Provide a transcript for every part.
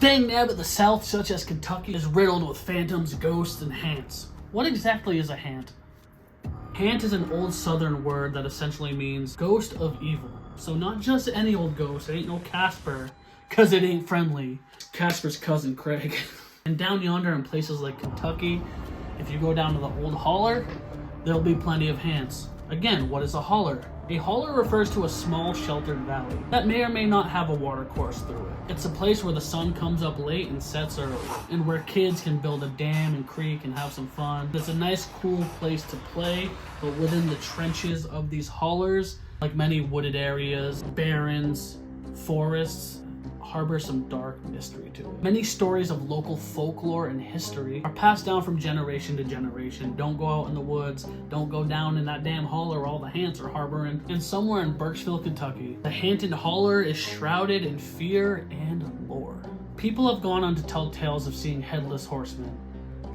Dang nabbit, the South, such as Kentucky, is riddled with phantoms, ghosts, and haunts. What exactly is a haunt? Haunt is an old southern word that essentially means ghost of evil. So not just any old ghost, it ain't no Casper, cause it ain't friendly. Casper's cousin, Craig. And down yonder in places like Kentucky, if you go down to the old Holler, there'll be plenty of haunts. Again, what is a holler? A holler refers to a small sheltered valley that may or may not have a water course through it. It's a place where the sun comes up late and sets early, and where kids can build a dam and creek and have some fun. It's a nice, cool place to play, but within the trenches of these hollers, like many wooded areas, barrens, forests, harbor some dark mystery to it. Many stories of local folklore and history are passed down from generation to generation. Don't go out in the woods. Don't go down in that damn holler where all the haunts are harboring. And somewhere in Birchville, Kentucky, the Haintin holler is shrouded in fear and lore. People have gone on to tell tales of seeing headless horsemen,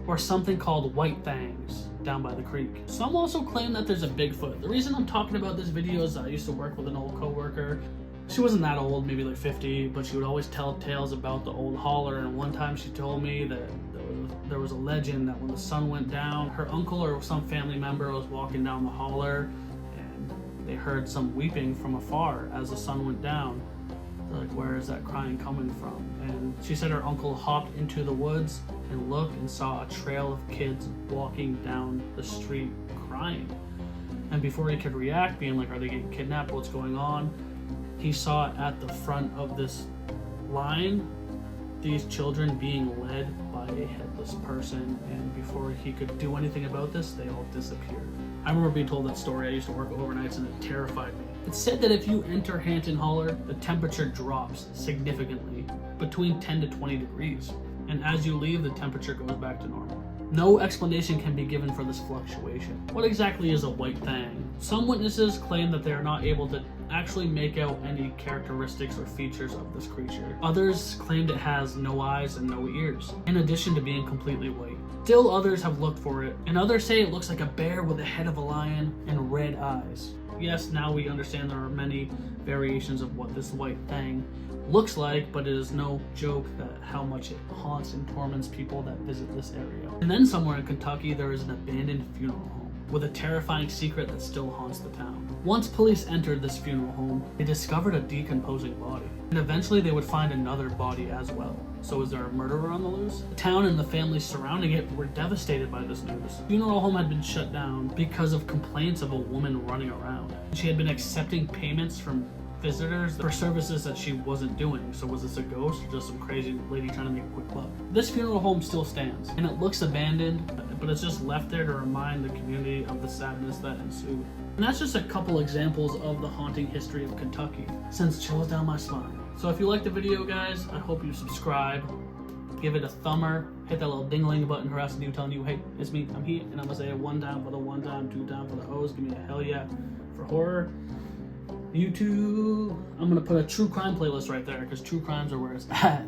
or something called white things down by the creek. Some also claim that there's a Bigfoot. The reason I'm talking about this video is I used to work with an old coworker. She wasn't that old, maybe like 50, but she would always tell tales about the old holler. And one time she told me that there was a legend that when the sun went down, her uncle or some family member was walking down the holler and they heard some weeping from afar as the sun went down. They're like, where is that crying coming from? And she said her uncle hopped into the woods and looked and saw a trail of kids walking down the street crying. And before he could react, being like, are they getting kidnapped? What's going on? He saw at the front of this line these children being led by a headless person, and before he could do anything about this, they all disappeared. I remember being told that story. I used to work overnights and it terrified me. It's said that if you enter Haintin Holler, the temperature drops significantly, between 10 to 20 degrees, and as you leave, the temperature goes back to normal. No explanation can be given for this fluctuation. What exactly is a white thing? Some witnesses claim that they are not able to actually make out any characteristics or features of this creature. Others claimed it has no eyes and no ears, in addition to being completely white. Still others have looked for it, and others say it looks like a bear with the head of a lion and red eyes. Yes, now we understand there are many variations of what this white thing looks like, but it is no joke that how much it haunts and torments people that visit this area. And then somewhere in Kentucky, there is an abandoned funeral home with a terrifying secret that still haunts the town. Once police entered this funeral home, they discovered a decomposing body, and eventually they would find another body as well. So is there a murderer on the loose? The town and the families surrounding it were devastated by this news. The funeral home had been shut down because of complaints of a woman running around. She had been accepting payments from visitors for services that she wasn't doing. So was this a ghost or just some crazy lady trying to make a quick buck? This funeral home still stands, and it looks abandoned, but it's just left there to remind the community of the sadness that ensued. And that's just a couple examples of the haunting history of Kentucky. Sends chills down my spine. So if you liked the video, guys, I hope you subscribe, give it a thumber, hit that little ding-a-ling button harassing you, telling you, hey, it's me, I'm here, and I'm gonna say it one time for the one time, two time for the O's, give me a hell yeah for horror. YouTube, I'm gonna put a true crime playlist right there because true crimes are where it's at.